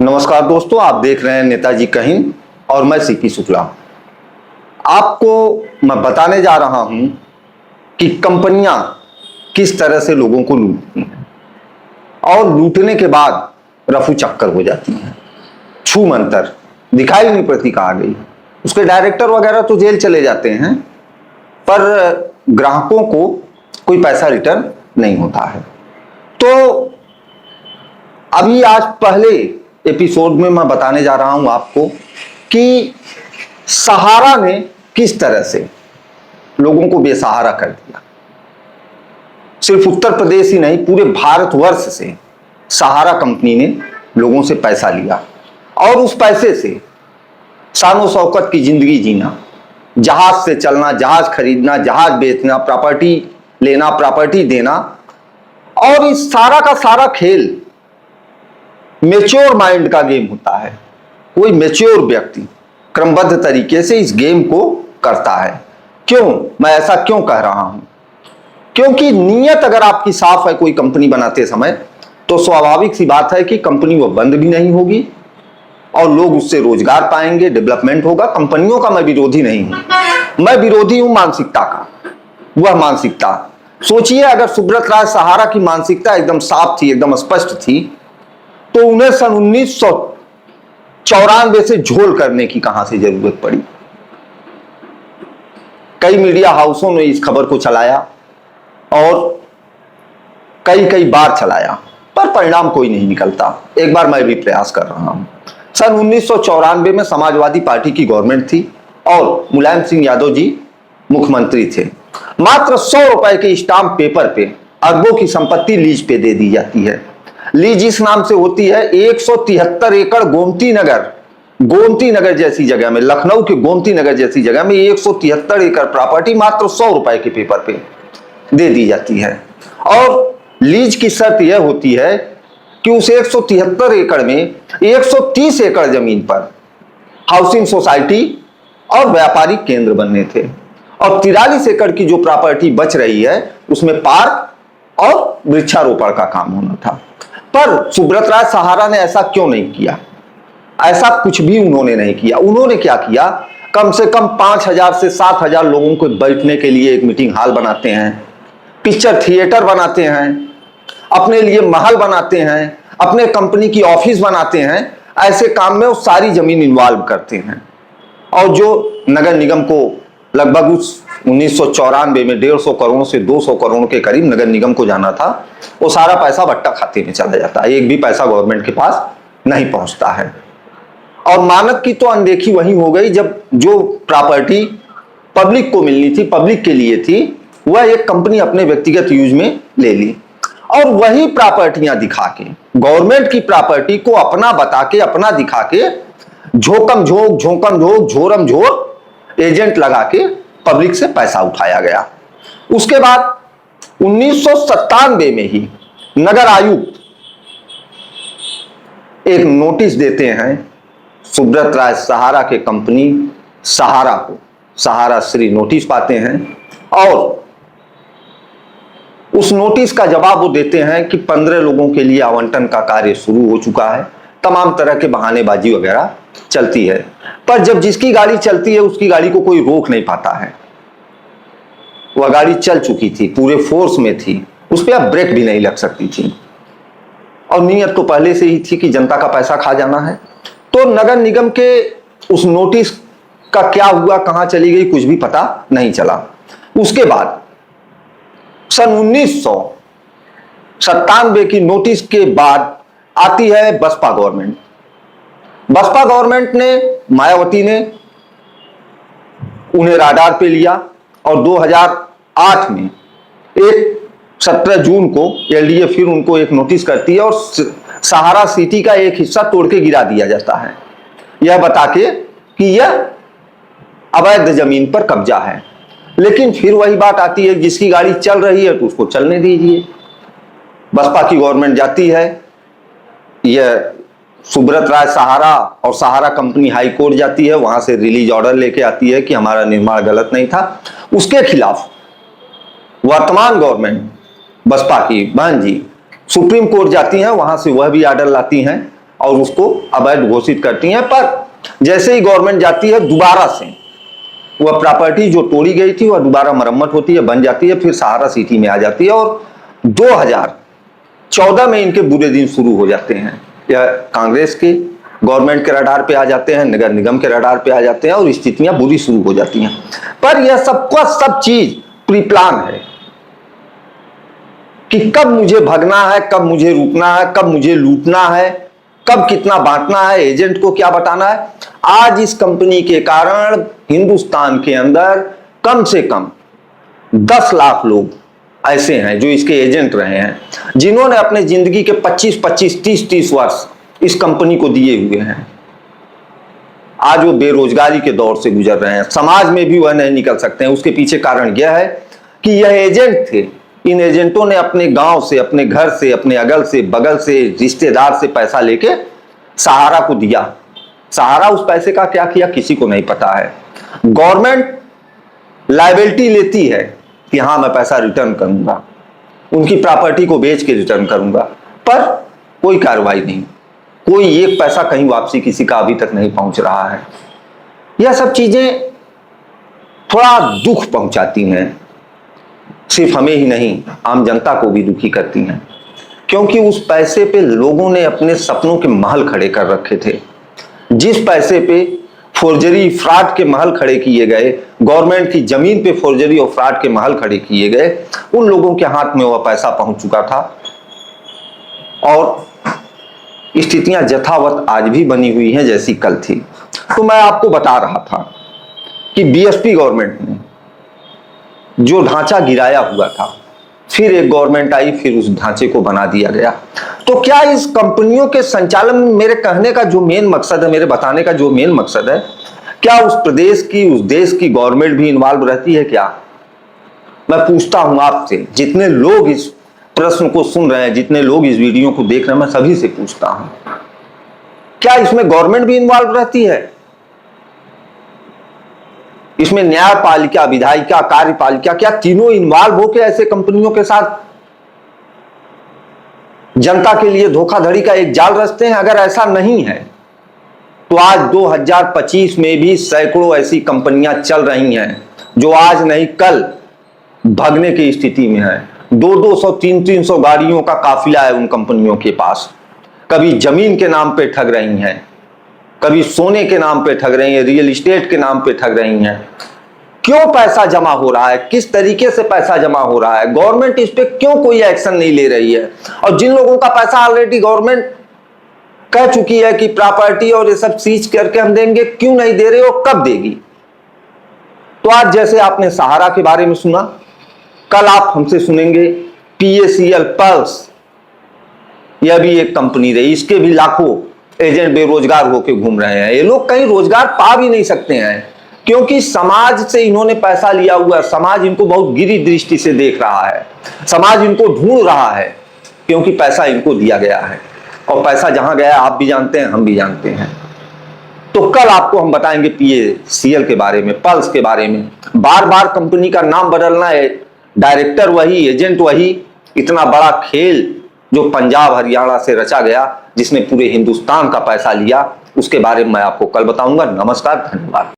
नमस्कार दोस्तों, आप देख रहे हैं नेताजी कहीं और मैं सीपी शुक्ला। आपको मैं बताने जा रहा हूं कि कंपनियां किस तरह से लोगों को लूटती हैं और लूटने के बाद रफू चक्कर हो जाती हैं। छू मंतर दिखाई नहीं पड़ती कहाँ गई। उसके डायरेक्टर वगैरह तो जेल चले जाते हैं, पर ग्राहकों को कोई पैसा रिटर्न नहीं होता है। तो अभी आज पहले एपिसोड में मैं बताने जा रहा हूं आपको कि सहारा ने किस तरह से लोगों को बेसहारा कर दिया। सिर्फ उत्तर प्रदेश ही नहीं, पूरे भारतवर्ष से सहारा कंपनी ने लोगों से पैसा लिया और उस पैसे से शानो शौकत की जिंदगी जीना, जहाज से चलना, जहाज खरीदना, जहाज बेचना, प्रॉपर्टी लेना, प्रॉपर्टी देना, और इस सारा का सारा खेल मेच्योर माइंड का गेम होता है। कोई मेच्योर व्यक्ति क्रमबद्ध तरीके से इस गेम को करता है। क्यों मैं ऐसा क्यों कह रहा हूं? क्योंकि नीयत अगर आपकी साफ है कोई कंपनी बनाते समय, तो स्वाभाविक सी बात है कि कंपनी वो बंद भी नहीं होगी और लोग उससे रोजगार पाएंगे, डेवलपमेंट होगा। कंपनियों का मैं विरोधी नहीं हूं, मैं विरोधी हूं मानसिकता का। वह मानसिकता सोचिए, अगर सुब्रत राय सहारा की मानसिकता एकदम साफ थी, एकदम स्पष्ट थी, तो उन्हें सन 1994 से झोल करने की कहां से जरूरत पड़ी। कई मीडिया हाउसों ने इस खबर को चलाया और कई बार चलाया, पर परिणाम कोई नहीं निकलता। एक बार मैं भी प्रयास कर रहा हूं। सन 1994 में समाजवादी पार्टी की गवर्नमेंट थी और मुलायम सिंह यादव जी मुख्यमंत्री थे। मात्र 100 रुपए के स्टाम्प पेपर पे अरबों की संपत्ति लीज पे दे दी जाती है। लीज इस नाम से होती है 173 एकड़ गोमती नगर जैसी जगह में, लखनऊ के गोमती नगर जैसी जगह में 173 एकड़ प्रॉपर्टी मात्र 100 रुपए के पेपर पे दे दी जाती है। और लीज की शर्त यह होती है कि उस 173 एकड़ में 130 एकड़ जमीन पर हाउसिंग सोसाइटी और व्यापारिक केंद्र बनने थे और 43 एकड़ की जो प्रॉपर्टी बच रही है उसमें पार्क और वृक्षारोपण का काम होना था। पर सुब्रत राय सहारा ने ऐसा क्यों नहीं किया? ऐसा कुछ भी उन्होंने नहीं किया। उन्होंने क्या किया? कम से कम 5000 से 7000 लोगों को बैठने के लिए एक मीटिंग हॉल बनाते हैं, पिक्चर थिएटर बनाते हैं, अपने लिए महल बनाते हैं, अपने कंपनी की ऑफिस बनाते हैं। ऐसे काम में वो सारी जमीन इन्वॉल्व करते हैं और जो नगर निगम को लगभग उस 1994 में 150 करोड़ से 200 करोड़ के करीब नगर निगम को जाना था, वो सारा पैसा बट्टा खाते में चला जाता है। एक भी पैसा गवर्नमेंट के पास नहीं पहुंचता है। और मानक की तो अनदेखी वही हो गई जब जो प्रॉपर्टी पब्लिक को मिलनी थी, पब्लिक के लिए थी, वह एक कंपनी अपने व्यक्तिगत यूज में ले ली और वही प्रॉपर्टियां दिखा के, गवर्नमेंट की प्रॉपर्टी को अपना बता के, अपना दिखा के, झोकम झोक, झोरम झोर एजेंट लगा के पब्लिक से पैसा उठाया गया। उसके बाद 1997 में ही नगर आयुक्त एक नोटिस देते हैं सुब्रत राय सहारा के कंपनी सहारा को। सहारा श्री नोटिस पाते हैं और उस नोटिस का जवाब वो देते हैं कि 15 लोगों के लिए आवंटन का कार्य शुरू हो चुका है। तमाम तरह के बहानेबाजी वगैरह चलती है, पर जब जिसकी गाड़ी चलती है उसकी गाड़ी को कोई रोक नहीं पाता है। वह गाड़ी चल चुकी थी, पूरे फोर्स में थी, उस पर अब ब्रेक भी नहीं लग सकती थी और नीयत तो पहले से ही थी कि जनता का पैसा खा जाना है। तो नगर निगम के उस नोटिस का क्या हुआ, कहां चली गई, कुछ भी पता नहीं चला। उसके बाद सन 1997 की नोटिस के बाद आती है बसपा गवर्नमेंट। बसपा गवर्नमेंट ने, मायावती ने उन्हें राडार पे लिया और 2008 में 17 जून को एलडीए फिर उनको एक नोटिस करती है और सहारा सिटी का एक हिस्सा तोड़ के गिरा दिया जाता है, यह बता के कि यह अवैध जमीन पर कब्जा है। लेकिन फिर वही बात आती है, जिसकी गाड़ी चल रही है तो उसको चलने दीजिए। बसपा की गवर्नमेंट जाती है, यह सुब्रत राय सहारा और सहारा कंपनी हाई कोर्ट जाती है, वहां से रिलीज ऑर्डर लेके आती है कि हमारा निर्माण गलत नहीं था। उसके खिलाफ वर्तमान गवर्नमेंट बसपा की बहन जी सुप्रीम कोर्ट जाती हैं, वहां से वह भी ऑर्डर लाती हैं और उसको अवैध घोषित करती हैं। पर जैसे ही गवर्नमेंट जाती है, दोबारा से वह प्रॉपर्टी जो तोड़ी गई थी वह दोबारा मरम्मत होती है, बन जाती है, फिर सहारा सिटी में आ जाती है और 2014 में इनके बुरे दिन शुरू हो जाते हैं। यह कांग्रेस के गवर्नमेंट के रडार पे आ जाते हैं, नगर निगम के रडार पे आ जाते हैं और स्थितियां बुरी शुरू हो जाती हैं। पर यह सबका सब चीज प्री प्लान है कि कब मुझे भगना है, कब मुझे रुकना है, कब मुझे लूटना है, कब कितना बांटना है, एजेंट को क्या बताना है। आज इस कंपनी के कारण हिंदुस्तान के अंदर कम से कम 10 लाख लोग ऐसे हैं जो इसके एजेंट रहे हैं, जिन्होंने अपने जिंदगी के 25-25, 30-30 वर्ष इस कंपनी को दिए हुए हैं। आज वो बेरोजगारी के दौर से गुजर रहे हैं, समाज में भी वह नहीं निकल सकते हैं। उसके पीछे कारण यह है कि यह एजेंट थे। इन एजेंटों ने अपने गांव से, अपने घर से, अपने अगल से, बगल से, रिश्तेदार से पैसा लेके सहारा को दिया। सहारा उस पैसे का क्या किया किसी को नहीं पता है। गवर्नमेंट लायबिलिटी लेती है कि हाँ मैं पैसा रिटर्न करूंगा, उनकी प्रॉपर्टी को बेच के रिटर्न करूंगा, पर कोई कार्रवाई नहीं, कोई एक पैसा कहीं वापसी किसी का अभी तक नहीं पहुंच रहा है। यह सब चीजें थोड़ा दुख पहुंचाती हैं, सिर्फ हमें ही नहीं आम जनता को भी दुखी करती हैं, क्योंकि उस पैसे पे लोगों ने अपने सपनों के महल खड़े कर रखे थे। जिस पैसे पे फोर्जरी फ्रॉड के महल खड़े किए गए, गवर्नमेंट की जमीन पे फोर्जरी और फ्रॉड के महल खड़े किए गए, उन लोगों के हाथ में वह पैसा पहुंच चुका था और स्थितियां यथावत आज भी बनी हुई हैं जैसी कल थी। तो मैं आपको बता रहा था कि बीएसपी गवर्नमेंट ने जो ढांचा गिराया हुआ था, फिर एक गवर्नमेंट आई, फिर उस ढांचे को बना दिया गया। तो क्या इस कंपनियों के संचालन में मेरे कहने का जो मेन मकसद है, मेरे बताने का जो मेन मकसद है, क्या उस प्रदेश की, उस देश की गवर्नमेंट भी इन्वॉल्व रहती है क्या? मैं पूछता हूं आपसे, जितने लोग इस प्रश्न को सुन रहे हैं, जितने लोग इस वीडियो को देख रहे हैं, मैं सभी से पूछता हूं, क्या इसमें गवर्नमेंट भी इन्वॉल्व रहती है? इसमें न्यायपालिका, विधायिका, कार्यपालिका, क्या तीनों इन्वॉल्व होकर ऐसे कंपनियों के साथ जनता के लिए धोखाधड़ी का एक जाल रचते हैं? अगर ऐसा नहीं है तो आज 2025 में भी सैकड़ों ऐसी कंपनियां चल रही हैं जो आज नहीं कल भगने की स्थिति में है। 200-200, 300-300 गाड़ियों का काफिला है उन कंपनियों के पास। कभी जमीन के नाम पे ठग रही हैं, कभी सोने के नाम पे ठग रही हैं, रियल एस्टेट के नाम पे ठग रही हैं। क्यों पैसा जमा हो रहा है, किस तरीके से पैसा जमा हो रहा है, गवर्नमेंट इस पे क्यों कोई एक्शन नहीं ले रही है? और जिन लोगों का पैसा ऑलरेडी गवर्नमेंट कह चुकी है कि प्रॉपर्टी और ये सब सीज करके हम देंगे, क्यों नहीं दे रहे हो, कब देगी? तो आज जैसे आपने सहारा के बारे में सुना, कल आप हमसे सुनेंगे PACL पल्स, यह भी एक कंपनी रही, इसके भी लाखों एजेंट बेरोजगार होकर घूम रहे हैं। ये लोग कहीं रोजगार पा भी नहीं सकते हैं, क्योंकि समाज से इन्होंने पैसा लिया हुआ है। समाज इनको बहुत गिरी दृष्टि से देख रहा है, समाज इनको ढूंढ रहा है, क्योंकि पैसा इनको दिया गया है और पैसा जहां गया आप भी जानते हैं, हम भी जानते हैं। तो कल आपको हम बताएंगे PACL के बारे में, पल्स के बारे में। बार बार कंपनी का नाम बदलना है, डायरेक्टर वही, एजेंट वही, इतना बड़ा खेल जो पंजाब हरियाणा से रचा गया, जिसने पूरे हिंदुस्तान का पैसा लिया, उसके बारे में मैं आपको कल बताऊंगा। नमस्कार, धन्यवाद।